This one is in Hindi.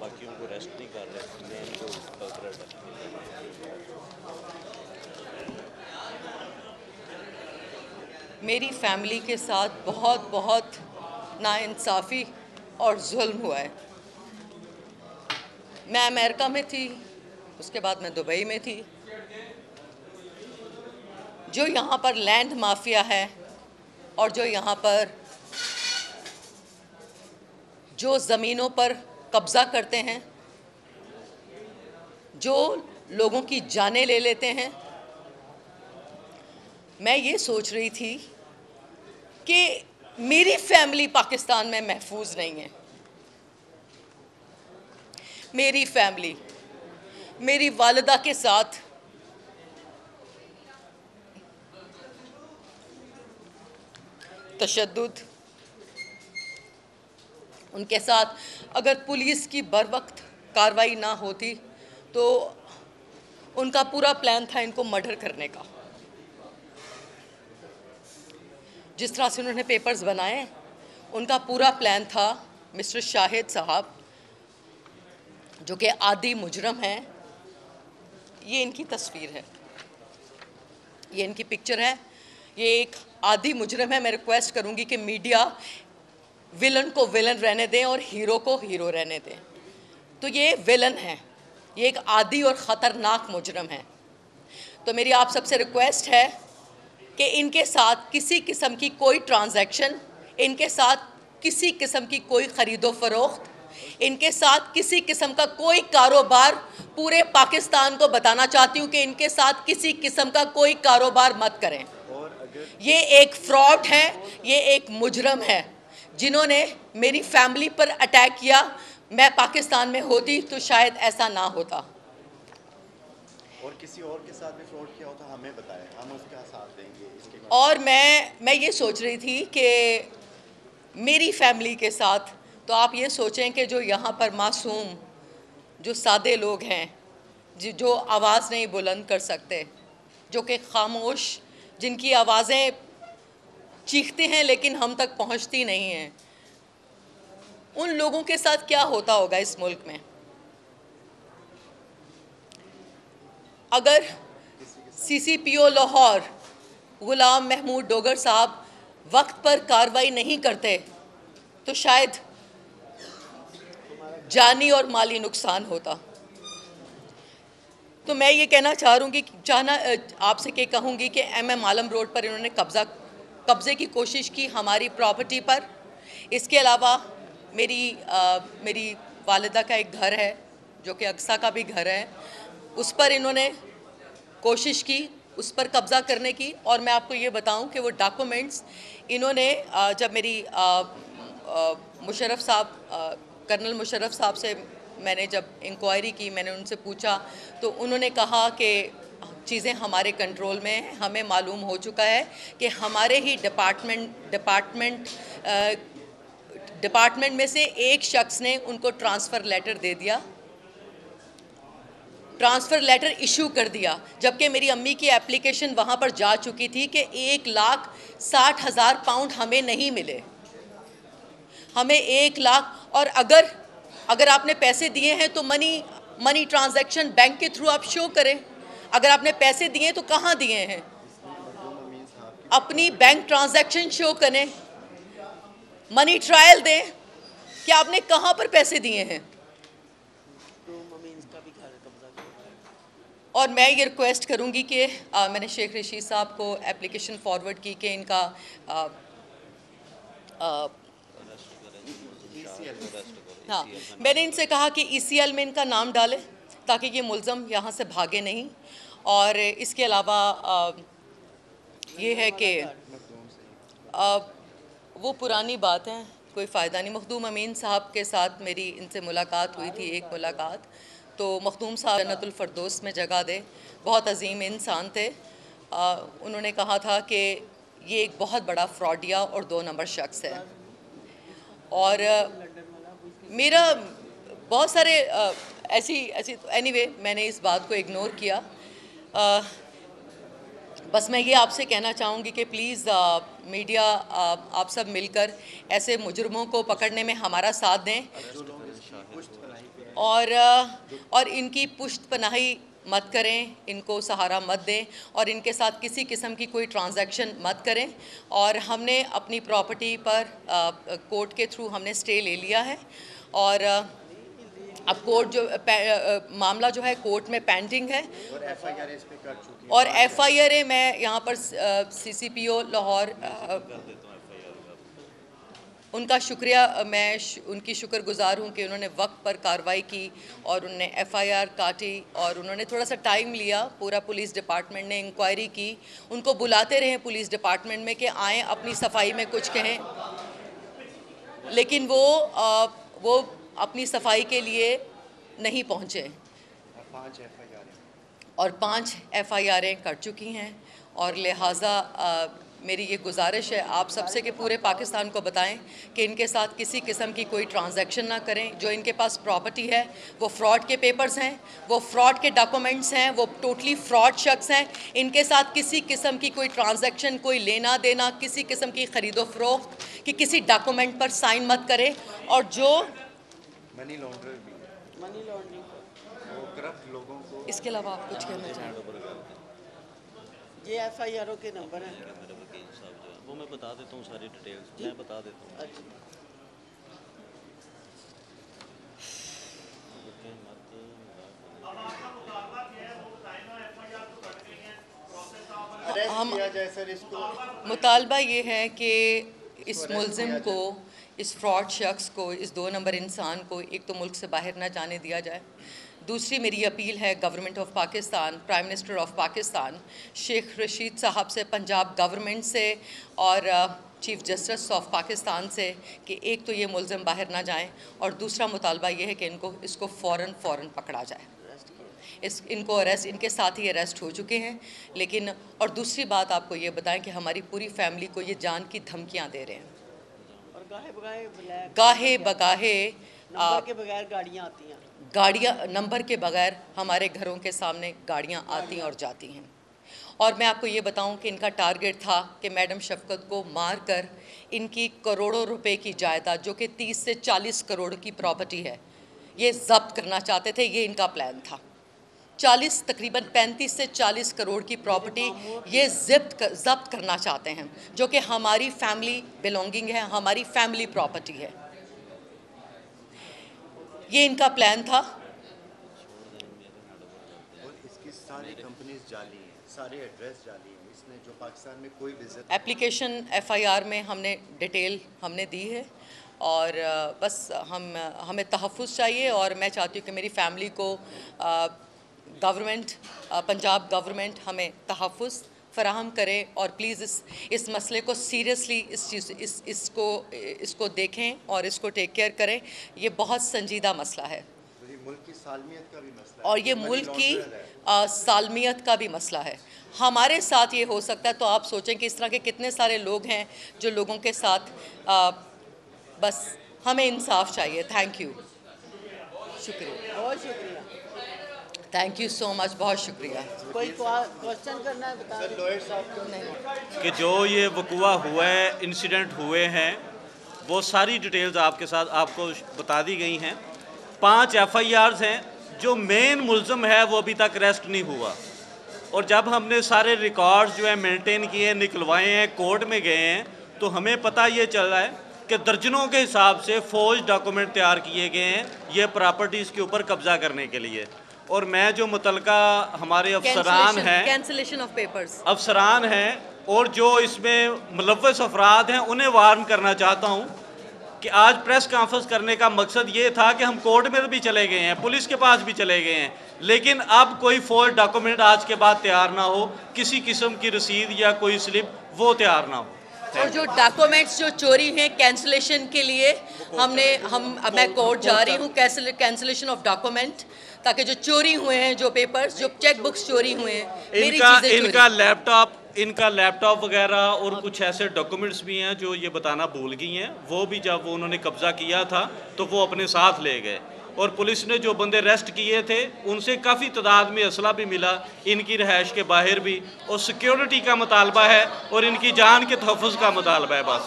बाकियों को रेस्ट नहीं कर रहे, मेन जो कल्प्रिट है। मेरी फैमिली के साथ बहुत बहुत नाइंसाफ़ी और जुल्म हुआ है। मैं अमेरिका में थी, उसके बाद मैं दुबई में थी। जो यहाँ पर लैंड माफिया है और जो यहाँ पर जो ज़मीनों पर कब्ज़ा करते हैं, जो लोगों की जानें ले लेते हैं, मैं ये सोच रही थी कि मेरी फैमिली पाकिस्तान में महफूज नहीं है। मेरी फैमिली मेरी वालिदा के साथ तशद्दुद, उनके साथ अगर पुलिस की बर वक्त कार्रवाई ना होती तो उनका पूरा प्लान था इनको मर्डर करने का। जिस तरह से उन्होंने पेपर्स बनाए, उनका पूरा प्लान था। मिस्टर शाहिद साहब जो कि आदी मुजरम हैं, ये इनकी तस्वीर है, ये इनकी पिक्चर है, ये एक आदी मुजरम है। मैं रिक्वेस्ट करूंगी कि मीडिया विलन को विलन रहने दें और हीरो को हीरो रहने दें। तो ये विलन है, ये एक आदी और ख़तरनाक मुजरम है। तो मेरी आप सबसे रिक्वेस्ट है कि इनके साथ किसी किस्म की कोई ट्रांजैक्शन, इनके साथ किसी किस्म की कोई ख़रीदो फरोख्त, इनके साथ किसी किस्म का कोई कारोबार, पूरे पाकिस्तान को बताना चाहती हूँ कि इनके साथ किसी किस्म का कोई कारोबार मत करें। ये एक फ्रॉड है, ये एक मुजरम है जिन्होंने मेरी फैमिली पर अटैक किया। मैं पाकिस्तान में होती तो शायद ऐसा ना होता। और किसी और के साथ भी फ्रॉड किया होता हमें बताएं, हम उसका साथ देंगे। इसके और मैं ये सोच रही थी कि मेरी फैमिली के साथ, तो आप ये सोचें कि जो यहाँ पर मासूम, जो सादे लोग हैं, जो आवाज़ नहीं बुलंद कर सकते, जो कि खामोश, जिनकी आवाज़ें चीखते हैं लेकिन हम तक पहुँचती नहीं हैं, उन लोगों के साथ क्या होता होगा इस मुल्क में। अगर CCPO लाहौर गुलाम महमूद डोगर साहब वक्त पर कार्रवाई नहीं करते तो शायद जानी और माली नुकसान होता। तो मैं ये कहना आपसे क्या कहूँगी कि MM आलम रोड पर इन्होंने कब्ज़े की कोशिश की हमारी प्रॉपर्टी पर। इसके अलावा मेरी वालिदा का एक घर है जो कि अक्सा का भी घर है, उस पर इन्होंने कोशिश की, उस पर कब्ज़ा करने की। और मैं आपको ये बताऊं कि वो डॉक्यूमेंट्स इन्होंने जब मेरी मुशर्रफ साहब, कर्नल मुशर्रफ साहब से मैंने जब इंक्वायरी की, मैंने उनसे पूछा तो उन्होंने कहा कि चीज़ें हमारे कंट्रोल में हैं। हमें मालूम हो चुका है कि हमारे ही डिपार्टमेंट में से एक शख्स ने उनको ट्रांसफ़र लेटर दे दिया, ट्रांसफ़र लेटर इशू कर दिया, जबकि मेरी अम्मी की एप्लीकेशन वहाँ पर जा चुकी थी कि 1,60,000 पाउंड हमें नहीं मिले, हमें 1 लाख। और अगर आपने पैसे दिए हैं तो मनी ट्रांजैक्शन बैंक के थ्रू आप शो करें। अगर आपने पैसे दिए तो कहाँ दिए हैं, अपनी बैंक ट्रांजैक्शन शो करें, मनी ट्रायल दें कि आपने कहाँ पर पैसे दिए हैं। और मैं ये रिक्वेस्ट करूँगी कि मैंने शेख रशीद साहब को एप्लीकेशन फॉरवर्ड की कि इनका हाँ, मैंने इनसे कहा कि ECL में इनका नाम डालें ताकि ये मुल्ज़म यहाँ से भागे नहीं। और इसके अलावा ये है कि वो पुरानी बात है, कोई फ़ायदा नहीं। मखदूम अमीन साहब के साथ मेरी इनसे मुलाकात हुई थी, एक मुलाकात। तो मखदूम साहब जन्नतुल फ़िरदौस में जगह दे, बहुत अजीम इंसान थे। उन्होंने कहा था कि ये एक बहुत बड़ा फ्रॉडिया और 2 नंबर शख्स है। और मेरा बहुत सारे ऐसी एनीवे मैंने इस बात को इग्नोर किया। बस मैं ये आपसे कहना चाहूँगी कि प्लीज़ मीडिया आप सब मिलकर ऐसे मुजरमों को पकड़ने में हमारा साथ दें। पुश्त पनाही पे है। और इनकी पुश्त पनाही मत करें, इनको सहारा मत दें और इनके साथ किसी किस्म की कोई ट्रांजैक्शन मत करें। और हमने अपनी प्रॉपर्टी पर कोर्ट के थ्रू हमने स्टे ले लिया है और अब कोर्ट जो मामला जो है कोर्ट में पेंडिंग है और FIR इस पे कर चुकी है। और FIR मैं यहाँ पर CCPO लाहौर उनका शुक्रिया, मैं उनकी शुक्रगुजार हूँ कि उन्होंने वक्त पर कार्रवाई की और उन्होंने FIR काटी और उन्होंने थोड़ा सा टाइम लिया। पूरा पुलिस डिपार्टमेंट ने इंक्वायरी की, उनको बुलाते रहे पुलिस डिपार्टमेंट में कि आएँ अपनी सफाई में कुछ कहें, लेकिन वो अपनी सफाई के लिए नहीं पहुँचे 5 FIR और 5 FIR कर चुकी हैं। और लिहाजा मेरी ये गुजारिश है आप सबसे कि पूरे पाकिस्तान को बताएं कि इनके साथ किसी किस्म की कोई ट्रांजैक्शन ना करें। जो इनके पास प्रॉपर्टी है वो फ्रॉड के पेपर्स हैं, वो फ्रॉड के डॉक्यूमेंट्स हैं, वो टोटली फ्रॉड शख्स हैं। इनके साथ किसी किस्म की कोई ट्रांजैक्शन, कोई लेना देना, किसी किस्म की ख़रीदो फरोख्त कि किसी डॉक्यूमेंट पर साइन मत करें। और जो मनी लॉन्ड्रर भी है, मनी लॉन्ड्रिंग, वो करप्ट लोगों को। इसके अलावा आप कुछ कहना चाहें? ये FIR के नंबर हैं। मेरे वकील साहब जो है वो मैं बता देता हूँ, सारी डिटेल्स मैं बता देता हूँ। अच्छा, अरेस्ट किया जाए सर इसको। मुतालबा ये है कि इस मुलजिम को, इस फ्रॉड शख्स को, इस 2 नंबर इंसान को एक तो मुल्क से बाहर ना जाने दिया जाए। दूसरी मेरी अपील है government of Pakistan, prime minister of Pakistan Sheikh Rashid Sahab से, पंजाब गवर्नमेंट से और चीफ जस्टिस ऑफ पाकिस्तान से कि एक तो ये मुलजिम बाहर ना जाएं और दूसरा मुतालबा ये है कि इसको फ़ौरन पकड़ा जाए। इनको अरेस्ट, इनके साथ ही अरेस्ट हो चुके हैं। लेकिन और दूसरी बात आपको ये बताएं कि हमारी पूरी फैमिली को ये जान की धमकियां दे रहे हैं। और गाहे बगाहे नंबर के बगैर गाड़ियाँ आती हैं, गाड़ियाँ नंबर के बगैर हमारे घरों के सामने गाड़ियाँ आती और जाती हैं। और मैं आपको ये बताऊं कि इनका टारगेट था कि मैडम शफकत को मार कर इनकी करोड़ों रुपए की जायदाद, जो कि 30 से 40 करोड़ की प्रॉपर्टी है, ये जब्त करना चाहते थे। ये इनका प्लान था। 40 तकरीबन 35 से 40 करोड़ की प्रॉपर्टी ये जब्त करना चाहते हैं, जो कि हमारी फैमिली बिलोंगिंग है, हमारी फैमिली प्रॉपर्टी है। ये इनका प्लान था। और इसकी सारी कंपनीज जाली हैं, सारे एड्रेस जाली हैं, इसने जो पाकिस्तान में कोई विजिट। एप्लीकेशन FIR में हमने डिटेल हमने दी है और बस हमें तहफ़्फ़ुज़ चाहिए। और मैं चाहती हूँ कि मेरी फैमिली को गवर्नमेंट, पंजाब गवर्नमेंट हमें तहफ़्फ़ुज़ फ़राहम करे और प्लीज़ इस मसले को सीरियसली इसको देखें और इसको टेक केयर करें। ये बहुत संजीदा मसला है मुल्क की सालमियत का भी मसला है और ये मुल्क की सालमियत का भी मसला है। हमारे साथ ये हो सकता है तो आप सोचें कि इस तरह के कितने सारे लोग हैं जो लोगों के साथ बस हमें इंसाफ चाहिए। थैंक यू, शुक्रिया, बहुत शुक्रिया। थैंक यू सो मच, बहुत शुक्रिया। कोई क्वेश्चन करना है बता दें। लॉयर साहब को कि जो ये वक़ुआ हुआ है, इंसिडेंट हुए हैं, वो सारी डिटेल्स आपके साथ आपको बता दी गई हैं। 5 FIRs हैं। जो मेन मुलज़म है वो अभी तक अरेस्ट नहीं हुआ। और जब हमने सारे रिकॉर्ड्स जो है मेंटेन किए, निकलवाए हैं, कोर्ट में गए हैं, तो हमें पता ये चल रहा है कि दर्जनों के हिसाब से फौज डॉक्यूमेंट तैयार किए गए हैं ये प्रॉपर्टीज़ के ऊपर कब्ज़ा करने के लिए। और मैं जो मुतलका हमारे अफसरान हैं, कैंसिलेशन ऑफ पेपर्स अफसरान हैं और जो इसमें मुलव्वस अफराद हैं उन्हें वार्न करना चाहता हूँ कि आज प्रेस कॉन्फ्रेंस करने का मकसद ये था कि हम कोर्ट में भी चले गए हैं, पुलिस के पास भी चले गए हैं, लेकिन अब कोई फौज डॉक्यूमेंट आज के बाद तैयार ना हो, किसी किस्म की रसीद या कोई स्लिप वो तैयार ना हो। और जो डॉक्यूमेंट्स जो चोरी हैं कैंसिलेशन के लिए मैं कोर्ट जा रही हूँ, कैंसिलेशन ऑफ डॉक्यूमेंट, ताकि जो चोरी हुए हैं, जो पेपर्स, जो चेक बुक्स चोरी हुए हैं, इनका लैपटॉप वगैरह और कुछ ऐसे डॉक्यूमेंट्स भी हैं जो ये बताना भूल गई हैं, वो भी जब वो उन्होंने कब्जा किया था तो वो अपने साथ ले गए। और पुलिस ने जो बंदे अरेस्ट किए थे उनसे काफ़ी तादाद में असला भी मिला, इनकी रहायश के बाहर भी, और सिक्योरिटी का मुतालबा है और इनकी जान के तहफ़्फ़ुज़ का मुतालबा है बस।